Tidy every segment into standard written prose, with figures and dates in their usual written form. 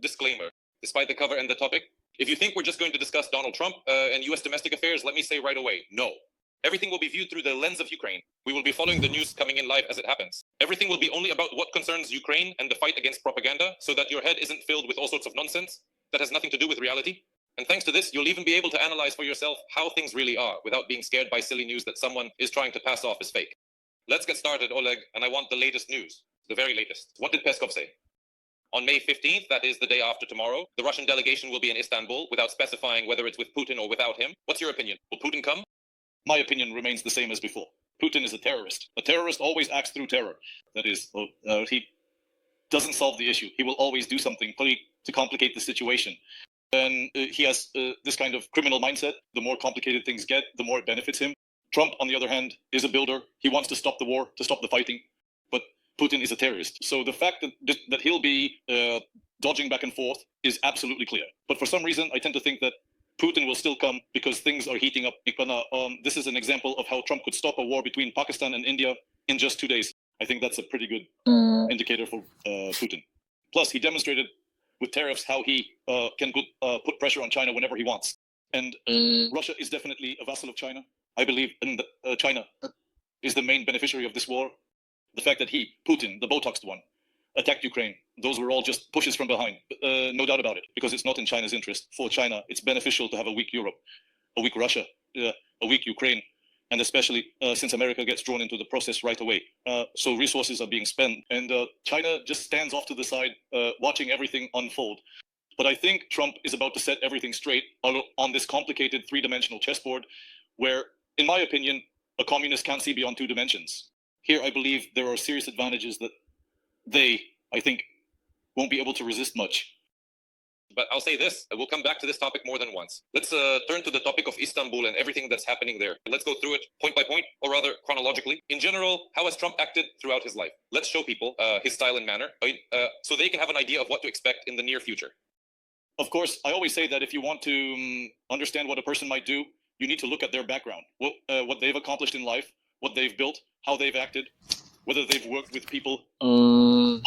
disclaimer. Despite the cover and the topic, if you think we're just going to discuss Donald Trump and U.S. domestic affairs, let me say right away, no. Everything will be viewed through the lens of Ukraine. We will be following the news coming in live as it happens. Everything will be only about what concerns Ukraine and the fight against propaganda, so that your head isn't filled with all sorts of nonsense that has nothing to do with reality. And thanks to this, you'll even be able to analyze for yourself how things really are without being scared by silly news that someone is trying to pass off as fake. Let's get started, Oleg, and I want the latest news, the very latest. What did Peskov say? On May 15th, that is the day after tomorrow, the Russian delegation will be in Istanbul without specifying whether it's with Putin or without him. What's your opinion? Will Putin come? My opinion remains the same as before. Putin is a terrorist. A terrorist always acts through terror. That is, he doesn't solve the issue. He will always do something to complicate the situation. And he has this kind of criminal mindset. The more complicated things get, the more it benefits him. Trump, on the other hand, is a builder. He wants to stop the war, to stop the fighting. But Putin is a terrorist. So the fact that he'll be dodging back and forth is absolutely clear. But for some reason, I tend to think that Putin will still come because things are heating up. This is an example of how Trump could stop a war between Pakistan and India in just 2 days. I think that's a pretty good indicator for Putin. Plus, he demonstrated with tariffs how he can put pressure on China whenever he wants. And Russia is definitely a vassal of China. I believe China is the main beneficiary of this war. The fact that Putin, the Botoxed one, attacked Ukraine, those were all just pushes from behind. No doubt about it, because it's not in China's interest. For China, it's beneficial to have a weak Europe, a weak Russia, a weak Ukraine, and especially since America gets drawn into the process right away. So resources are being spent, and China just stands off to the side, watching everything unfold. But I think Trump is about to set everything straight on this complicated three-dimensional chessboard, where, in my opinion, a communist can't see beyond 2 dimensions. Here, I believe there are serious advantages that I think, won't be able to resist much. But I'll say this, we'll come back to this topic more than once. Let's turn to the topic of Istanbul and everything that's happening there. Let's go through it point by point, or rather chronologically. In general, how has Trump acted throughout his life? Let's show people his style and manner, so they can have an idea of what to expect in the near future. Of course, I always say that if you want to understand what a person might do, you need to look at their background, what they've accomplished in life, what they've built, how they've acted, whether they've worked with people,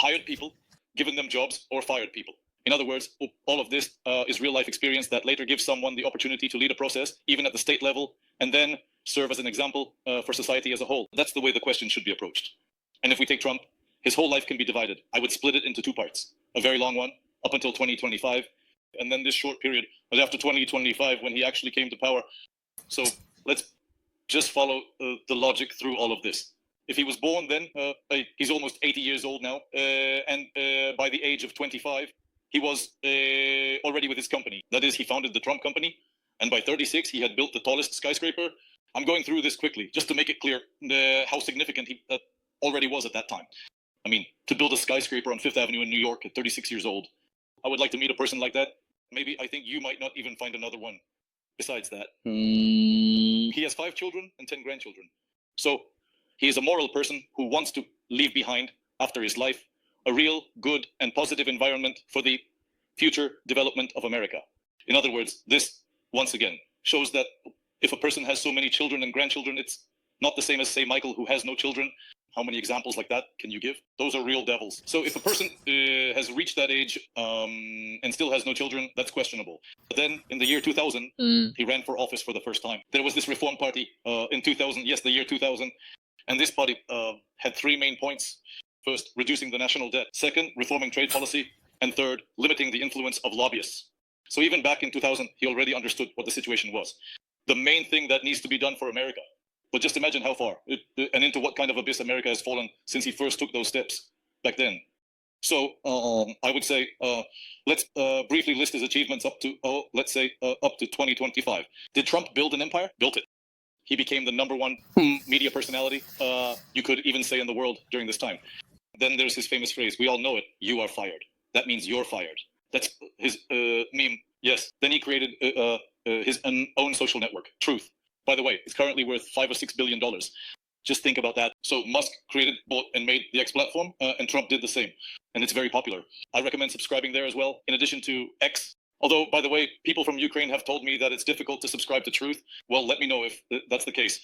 hired people, given them jobs, or fired people. In other words, all of this is real life experience that later gives someone the opportunity to lead a process, even at the state level, and then serve as an example for society as a whole. That's the way the question should be approached. And if we take Trump, his whole life can be divided. I would split it into 2 parts. A very long one, up until 2025, and then this short period after 2025 when he actually came to power. So let's just follow the logic through all of this. If he was born then, he's almost 80 years old now, and by the age of 25, he was already with his company. That is, he founded the Trump company, and by 36, he had built the tallest skyscraper. I'm going through this quickly, just to make it clear how significant he already was at that time. I mean, to build a skyscraper on 5th Avenue in New York at 36 years old, I would like to meet a person like that. Maybe I think you might not even find another one besides that. He has 5 children and 10 grandchildren. So he is a moral person who wants to leave behind, after his life, a real, good, and positive environment for the future development of America. In other words, this, once again, shows that if a person has so many children and grandchildren, it's not the same as, say, Michael, who has no children. How many examples like that can you give? Those are real devils. So if a person has reached that age and still has no children, that's questionable. But then in the year 2000, he ran for office for the first time. There was this Reform Party in 2000, yes, the year 2000. And this party had 3 main points. First, reducing the national debt. Second, reforming trade policy. And third, limiting the influence of lobbyists. So even back in 2000, he already understood what the situation was. The main thing that needs to be done for America. But just imagine how far and into what kind of abyss America has fallen since he first took those steps back then. So I would say, let's briefly list his achievements up to, let's say, up to 2025. Did Trump build an empire? Built it. He became the #1 media personality, you could even say, in the world during this time. Then there's his famous phrase, we all know it, you are fired. That means you're fired. That's his meme, yes. Then he created his own social network, Truth. By the way, it's currently worth $5 or $6 billion. Just think about that. So Musk created, bought, and made the X platform, and Trump did the same. And it's very popular. I recommend subscribing there as well, in addition to X. Although, by the way, people from Ukraine have told me that it's difficult to subscribe to Truth. Well, let me know if that's the case.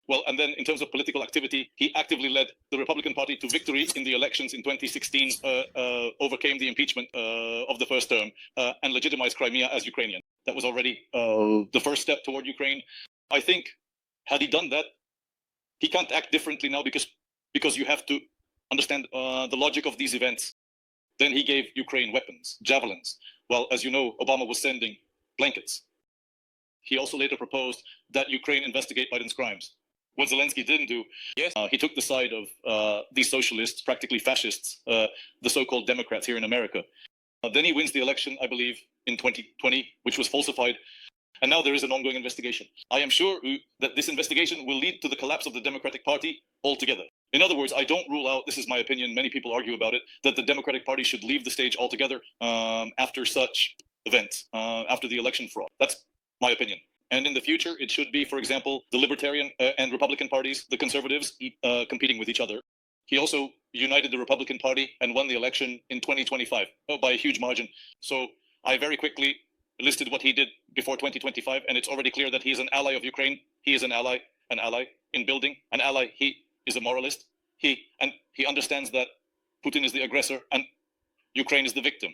Well, and then in terms of political activity, he actively led the Republican Party to victory in the elections in 2016, overcame the impeachment of the first term, and legitimized Crimea as Ukrainian. That was already the first step toward Ukraine. I think, had he done that, he can't act differently now because you have to understand the logic of these events. Then he gave Ukraine weapons, javelins. Well, as you know, Obama was sending blankets. He also later proposed that Ukraine investigate Biden's crimes. What Zelensky didn't do, Yes. He took the side of these socialists, practically fascists, the so-called Democrats here in America. Then he wins the election, I believe, in 2020, which was falsified. And now there is an ongoing investigation. I am sure that this investigation will lead to the collapse of the Democratic Party altogether. In other words, I don't rule out, this is my opinion, many people argue about it, that the Democratic Party should leave the stage altogether after such events, after the election fraud. That's my opinion. And in the future, it should be, for example, the Libertarian and Republican parties, the conservatives, competing with each other. He also united the Republican Party and won the election in 2025 by a huge margin. So I very quickly listed what he did before 2025, and it's already clear that he is an ally of Ukraine. He is an ally in building, an ally. He is a moralist. He understands that Putin is the aggressor and Ukraine is the victim.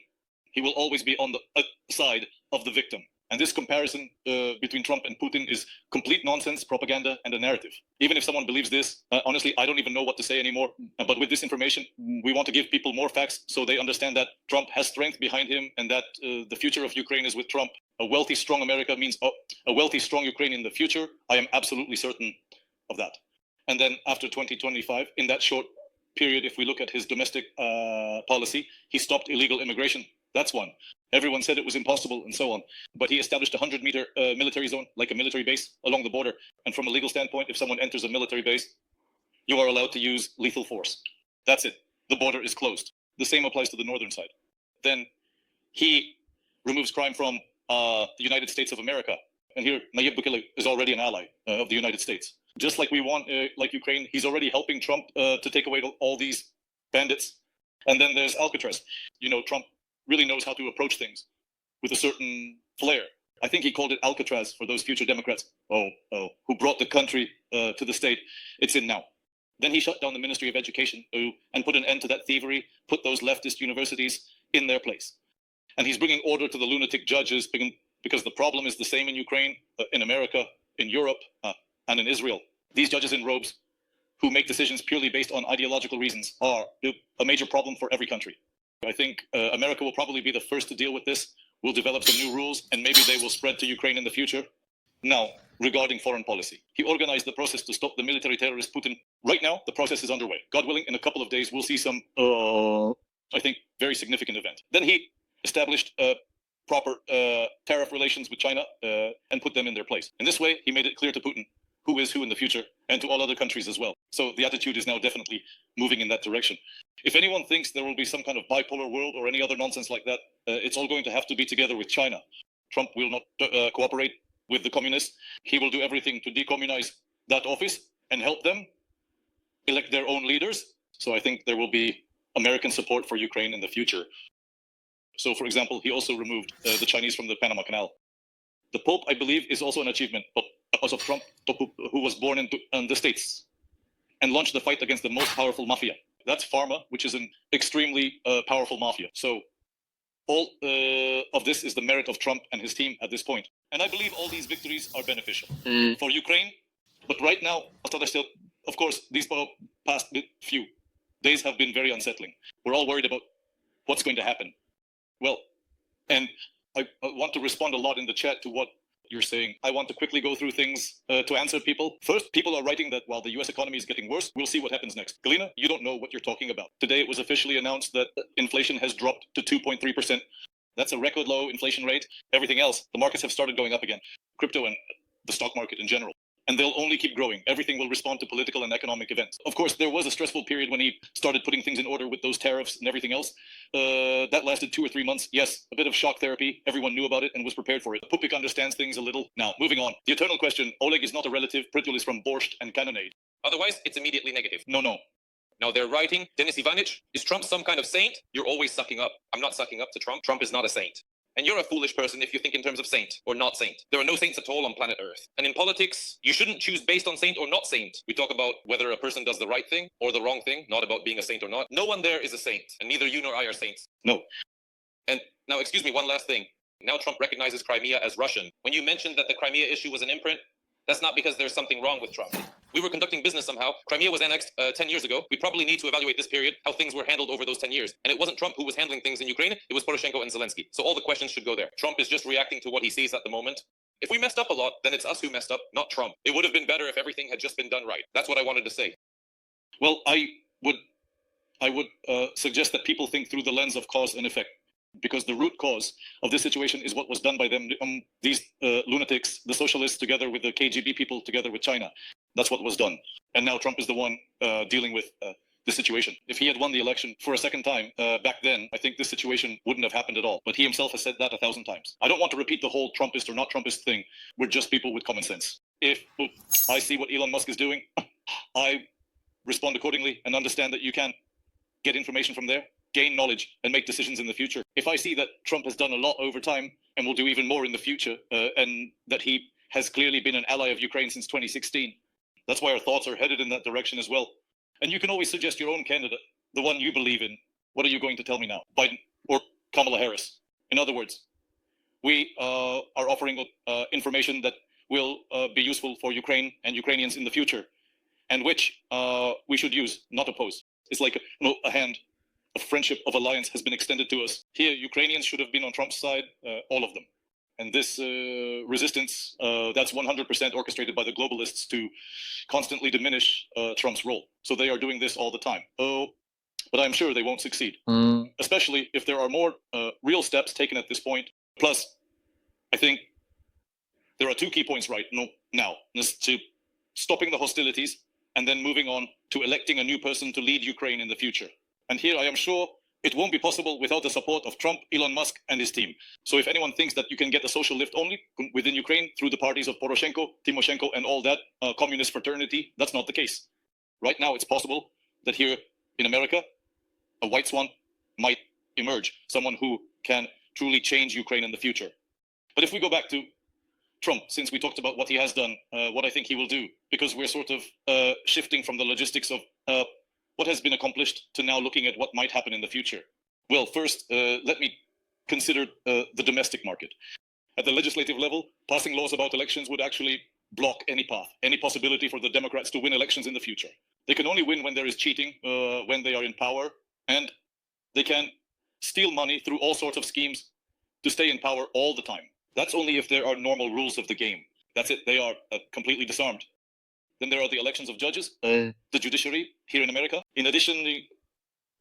He will always be on the side of the victim. And this comparison between Trump and Putin is complete nonsense, propaganda, and a narrative. Even if someone believes this, honestly, I don't even know what to say anymore. But with this information, we want to give people more facts so they understand that Trump has strength behind him and that the future of Ukraine is with Trump. A wealthy, strong America means a wealthy, strong Ukraine in the future. I am absolutely certain of that. And then after 2025, in that short period, if we look at his domestic policy, he stopped illegal immigration. That's one. Everyone said it was impossible and so on. But he established a 100-meter military zone, like a military base along the border. And from a legal standpoint, if someone enters a military base, you are allowed to use lethal force. That's it. The border is closed. The same applies to the northern side. Then he removes crime from the United States of America. And here, Nayib Bukele is already an ally of the United States. Just like we want, like Ukraine, he's already helping Trump to take away all these bandits. And then there's Alcatraz. You know, Trump really knows how to approach things with a certain flair. I think he called it Alcatraz for those future Democrats who brought the country to the state it's in now. Then he shut down the Ministry of Education and put an end to that thievery, put those leftist universities in their place. And he's bringing order to the lunatic judges because the problem is the same in Ukraine, in America, in Europe, and in Israel. These judges in robes who make decisions purely based on ideological reasons are a major problem for every country. I think America will probably be the first to deal with this. We'll develop some new rules, and maybe they will spread to Ukraine in the future. Now, regarding foreign policy, he organized the process to stop the military terrorist Putin. Right now, the process is underway. God willing, in a couple of days, we'll see some, I think, very significant event. Then he established proper tariff relations with China and put them in their place. In this way, he made it clear to Putin who is who in the future, and to all other countries as well. So the attitude is now definitely moving in that direction. If anyone thinks there will be some kind of bipolar world or any other nonsense like that, it's all going to have to be together with China. Trump will not cooperate with the communists. He will do everything to decommunize that office and help them elect their own leaders. So I think there will be American support for Ukraine in the future. So, for example, he also removed the Chinese from the Panama Canal. The Pope, I believe, is also an achievement because of Trump, who was born in the States and launched the fight against the most powerful mafia. That's Pharma, which is an extremely powerful mafia. So all of this is the merit of Trump and his team at this point. And I believe all these victories are beneficial for Ukraine. But right now, of course, these past few days have been very unsettling. We're all worried about what's going to happen. Well, and I want to respond a lot in the chat to what you're saying. I want to quickly go through things to answer people. First, people are writing that while the US economy is getting worse, we'll see what happens next. Galina, you don't know what you're talking about. Today, it was officially announced that inflation has dropped to 2.3%. That's a record low inflation rate. Everything else, the markets have started going up again. Crypto and the stock market in general. And they'll only keep growing. Everything will respond to political and economic events. Of course, there was a stressful period when he started putting things in order with those tariffs and everything else. That lasted 2 or 3 months. Yes, a bit of shock therapy. Everyone knew about it and was prepared for it. Pupik understands things a little. Now, moving on. The eternal question, Oleg is not a relative. Prytul is from Borscht and Cannonade. Otherwise, it's immediately negative. No. Now they're writing, Denis Ivanich, is Trump some kind of saint? You're always sucking up. I'm not sucking up to Trump. Trump is not a saint. And you're a foolish person if you think in terms of saint or not saint. There are no saints at all on planet Earth. And in politics, you shouldn't choose based on saint or not saint. We talk about whether a person does the right thing or the wrong thing, not about being a saint or not. No one there is a saint, and neither you nor I are saints. No. And now, excuse me, one last thing. Now Trump recognizes Crimea as Russian. When you mentioned that the Crimea issue was an imprint, that's not because there's something wrong with Trump. We were conducting business somehow. Crimea was annexed 10 years ago. We probably need to evaluate this period, how things were handled over those 10 years. And it wasn't Trump who was handling things in Ukraine. It was Poroshenko and Zelensky. So all the questions should go there. Trump is just reacting to what he sees at the moment. If we messed up a lot, then it's us who messed up, not Trump. It would have been better if everything had just been done right. That's what I wanted to say. Well, I would suggest that people think through the lens of cause and effect, because the root cause of this situation is what was done by them, these lunatics, the socialists, together with the KGB people, together with China. That's what was done. And now Trump is the one dealing with the situation. If he had won the election for a second time back then, I think this situation wouldn't have happened at all. But he himself has said that 1,000 times. I don't want to repeat the whole Trumpist or not Trumpist thing. We're just people with common sense. If I see what Elon Musk is doing, I respond accordingly and understand that you can get information from there, gain knowledge, and make decisions in the future. If I see that Trump has done a lot over time and will do even more in the future, and that he has clearly been an ally of Ukraine since 2016, that's why our thoughts are headed in that direction as well. And you can always suggest your own candidate, the one you believe in. What are you going to tell me now? Biden or Kamala Harris? In other words, we are offering information that will be useful for Ukraine and Ukrainians in the future, and which we should use, not oppose. It's like a hand of friendship, of alliance has been extended to us. Here, Ukrainians should have been on Trump's side, all of them. And this resistance, that's 100% orchestrated by the globalists to constantly diminish Trump's role. So they are doing this all the time. But I'm sure they won't succeed, especially if there are more real steps taken at this point. Plus, I think there are two key points right now. This to stopping the hostilities and then moving on to electing a new person to lead Ukraine in the future. And here I am sure it won't be possible without the support of Trump, Elon Musk, and his team. So if anyone thinks that you can get a social lift only within Ukraine through the parties of Poroshenko, Timoshenko, and all that communist fraternity, that's not the case. Right now, it's possible that here in America, a white swan might emerge, someone who can truly change Ukraine in the future. But if we go back to Trump, since we talked about what he has done, what I think he will do, because we're sort of shifting from the logistics of what has been accomplished to now looking at what might happen in the future. Well, first, let me consider the domestic market. At the legislative level, passing laws about elections would actually block any path, any possibility for the Democrats to win elections in the future. They can only win when there is cheating, when they are in power, and they can steal money through all sorts of schemes to stay in power all the time. That's only if there are normal rules of the game. That's it. They are completely disarmed. Then there are the elections of judges, the judiciary here in America. In addition,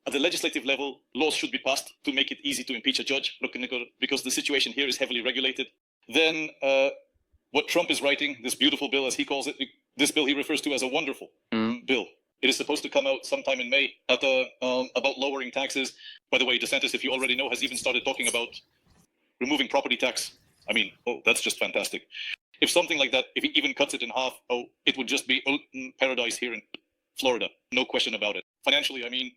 at the legislative level, laws should be passed to make it easy to impeach a judge, because the situation here is heavily regulated. Then what Trump is writing, this beautiful bill, as he calls it, this bill he refers to as a wonderful bill. It is supposed to come out sometime in May about lowering taxes. By the way, DeSantis, if you already know, has even started talking about removing property tax. I mean, that's just fantastic. If something like that, if he even cuts it in half, it would just be paradise here in Florida. No question about it. Financially, I mean,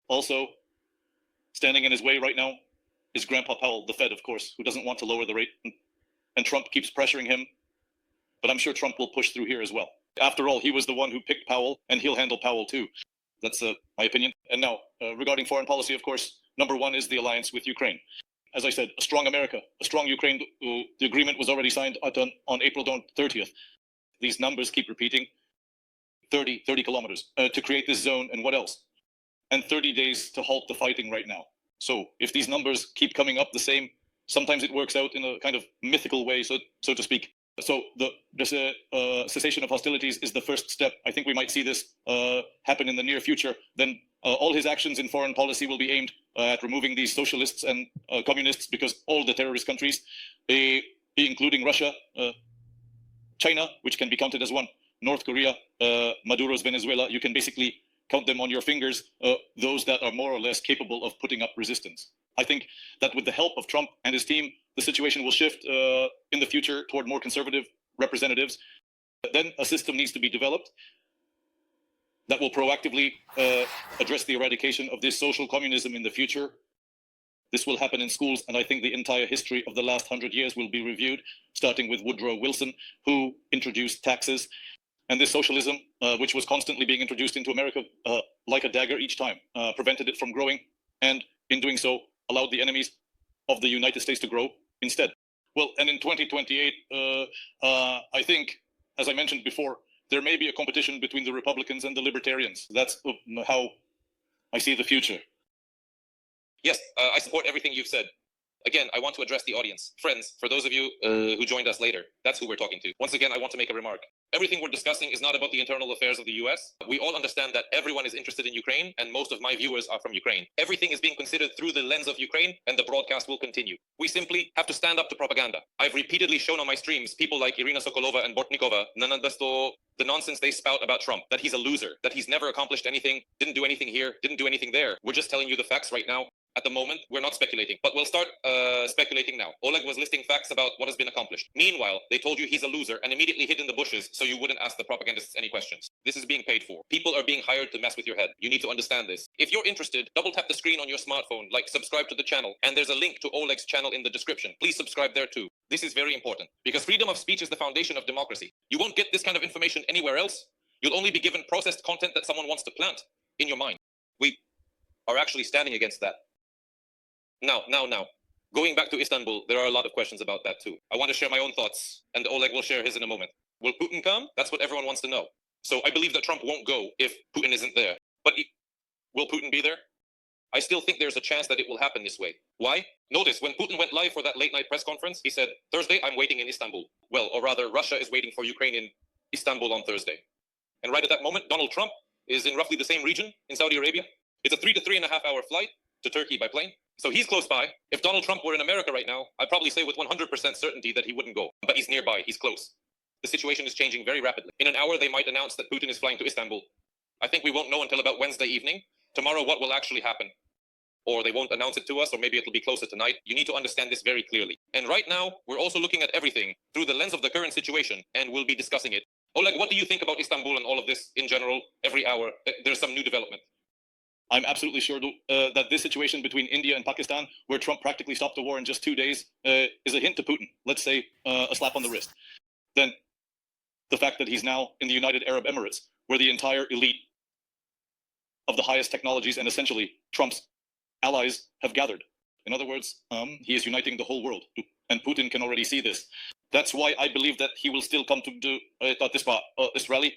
also standing in his way right now is Grandpa Powell, the Fed, of course, who doesn't want to lower the rate. And Trump keeps pressuring him. But I'm sure Trump will push through here as well. After all, he was the one who picked Powell, and he'll handle Powell too. That's my opinion. And now, regarding foreign policy, of course, number one is the alliance with Ukraine. As I said, a strong America, a strong Ukraine. The agreement was already signed on April 30th. These numbers keep repeating. 30 kilometers to create this zone, and what else? And 30 days to halt the fighting right now. So if these numbers keep coming up the same, sometimes it works out in a kind of mythical way, so to speak. So the cessation of hostilities is the first step. I think we might see this happen in the near future. Then all his actions in foreign policy will be aimed at removing these socialists and communists, because all the terrorist countries, including Russia, China, which can be counted as one, North Korea, Maduro's Venezuela, you can basically count them on your fingers, those that are more or less capable of putting up resistance. I think that with the help of Trump and his team, the situation will shift in the future toward more conservative representatives. Then a system needs to be developed that will proactively address the eradication of this social communism in the future. This will happen in schools, and I think the entire history of the last 100 years will be reviewed, starting with Woodrow Wilson, who introduced taxes. And this socialism, which was constantly being introduced into America like a dagger each time, prevented it from growing, and in doing so, allowed the enemies of the United States to grow instead. Well, and in 2028, I think, as I mentioned before, there may be a competition between the Republicans and the Libertarians. That's how I see the future. Yes, I support everything you've said. Again, I want to address the audience. Friends, for those of you who joined us later, that's who we're talking to. Once again, I want to make a remark. Everything we're discussing is not about the internal affairs of the US. We all understand that everyone is interested in Ukraine, and most of my viewers are from Ukraine. Everything is being considered through the lens of Ukraine, and the broadcast will continue. We simply have to stand up to propaganda. I've repeatedly shown on my streams people like Irina Sokolova and Bortnikova, the nonsense they spout about Trump, that he's a loser, that he's never accomplished anything, didn't do anything here, didn't do anything there. We're just telling you the facts right now. At the moment, we're not speculating, but we'll start speculating now. Oleg was listing facts about what has been accomplished. Meanwhile, they told you he's a loser and immediately hid in the bushes so you wouldn't ask the propagandists any questions. This is being paid for. People are being hired to mess with your head. You need to understand this. If you're interested, double tap the screen on your smartphone, like subscribe to the channel, and there's a link to Oleg's channel in the description. Please subscribe there too. This is very important because freedom of speech is the foundation of democracy. You won't get this kind of information anywhere else. You'll only be given processed content that someone wants to plant in your mind. We are actually standing against that. Now, going back to Istanbul, there are a lot of questions about that too. I want to share my own thoughts, and Oleg will share his in a moment. Will Putin come? That's what everyone wants to know. So I believe that Trump won't go if Putin isn't there. But will Putin be there? I still think there's a chance that it will happen this way. Why? Notice, when Putin went live for that late-night press conference, he said, Thursday, I'm waiting in Istanbul. Well, or rather, Russia is waiting for Ukraine in Istanbul on Thursday. And right at that moment, Donald Trump is in roughly the same region in Saudi Arabia. It's a 3 to 3.5 hour flight to Turkey by plane. So he's close by. If Donald Trump were in America right now, I'd probably say with 100% certainty that he wouldn't go. But he's nearby, he's close. The situation is changing very rapidly. In an hour, they might announce that Putin is flying to Istanbul. I think we won't know until about Wednesday evening. Tomorrow, what will actually happen? Or they won't announce it to us, or maybe it'll be closer tonight. You need to understand this very clearly. And right now, we're also looking at everything through the lens of the current situation, and we'll be discussing it. Oleg, what do you think about Istanbul and all of this in general? Every hour, there's some new development. I'm absolutely sure that this situation between India and Pakistan, where Trump practically stopped the war in just 2 days, is a hint to Putin. Let's say a slap on the wrist. Then the fact that he's now in the United Arab Emirates, where the entire elite of the highest technologies and essentially Trump's allies have gathered. In other words, he is uniting the whole world, and Putin can already see this. That's why I believe that he will still come to this rally,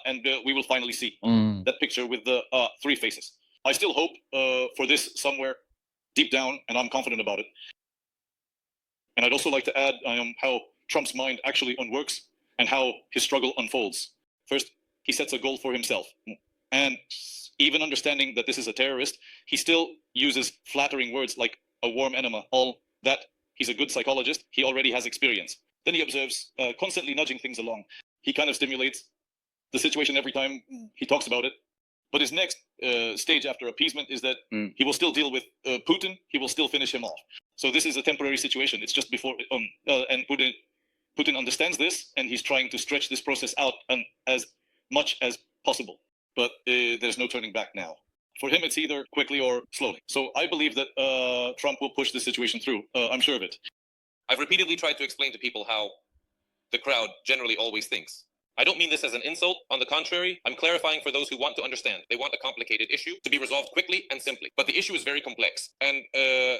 and we will finally see that picture with the 3 faces. I still hope for this somewhere deep down, and I'm confident about it. And I'd also like to add how Trump's mind actually works and how his struggle unfolds. First, he sets a goal for himself. And even understanding that this is a terrorist, he still uses flattering words like a warm enema, all that he's a good psychologist, he already has experience. Then he observes, constantly nudging things along. He kind of stimulates the situation every time he talks about it. But his next stage after appeasement is that he will still deal with Putin. He will still finish him off. So this is a temporary situation. It's just before, and Putin understands this, and he's trying to stretch this process out as much as possible. But there's no turning back now. For him, it's either quickly or slowly. So I believe that Trump will push this situation through. I'm sure of it. I've repeatedly tried to explain to people how the crowd generally always thinks. I don't mean this as an insult. On the contrary, I'm clarifying for those who want to understand. They want a complicated issue to be resolved quickly and simply. But the issue is very complex, and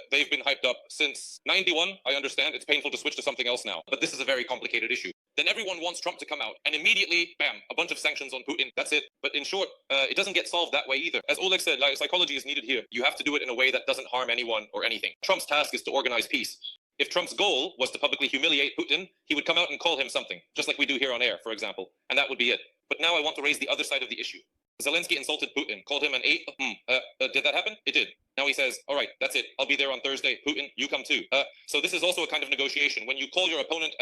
they've been hyped up since 91. I understand it's painful to switch to something else now, but this is a very complicated issue. Then everyone wants Trump to come out, and immediately, bam, a bunch of sanctions on Putin. That's it. But in short, it doesn't get solved that way either. As Oleg said, psychology is needed here. You have to do it in a way that doesn't harm anyone or anything. Trump's task is to organize peace. If Trump's goal was to publicly humiliate Putin, he would come out and call him something, just like we do here on air, for example, and that would be it. But now I want to raise the other side of the issue. Zelensky insulted Putin, called him an ape. Did that happen? It did. Now he says, all right, that's it. I'll be there on Thursday. Putin, you come too. So this is also a kind of negotiation. When you call your opponent,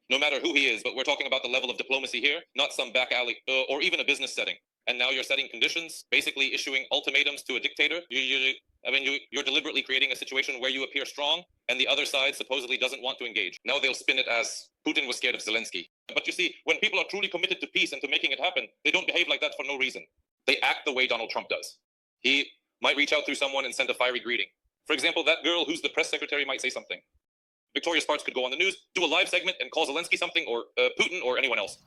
no matter who he is, but we're talking about the level of diplomacy here, not some back alley or even a business setting. And now you're setting conditions, basically issuing ultimatums to a dictator. You're deliberately creating a situation where you appear strong and the other side supposedly doesn't want to engage. Now they'll spin it as Putin was scared of Zelensky. But you see, when people are truly committed to peace and to making it happen, they don't behave like that for no reason. They act the way Donald Trump does. He might reach out through someone and send a fiery greeting. For example, that girl who's the press secretary might say something. Victoria Sparks could go on the news, do a live segment, and call Zelensky something, or Putin, or anyone else.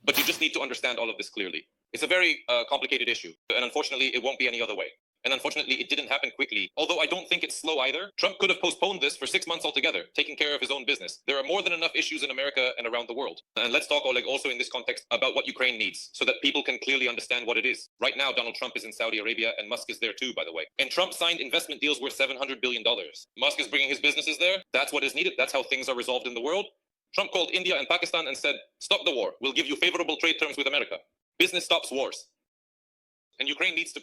But you just need to understand all of this clearly. It's a very complicated issue, and unfortunately, it won't be any other way. And unfortunately, it didn't happen quickly. Although I don't think it's slow either. Trump could have postponed this for 6 months altogether, taking care of his own business. There are more than enough issues in America and around the world. And let's talk, Oleg, also in this context about what Ukraine needs, so that people can clearly understand what it is. Right now, Donald Trump is in Saudi Arabia, and Musk is there too, by the way. And Trump signed investment deals worth $700 billion. Musk is bringing his businesses there. That's what is needed. That's how things are resolved in the world. Trump called India and Pakistan and said, stop the war. We'll give you favorable trade terms with America. Business stops wars. And Ukraine needs to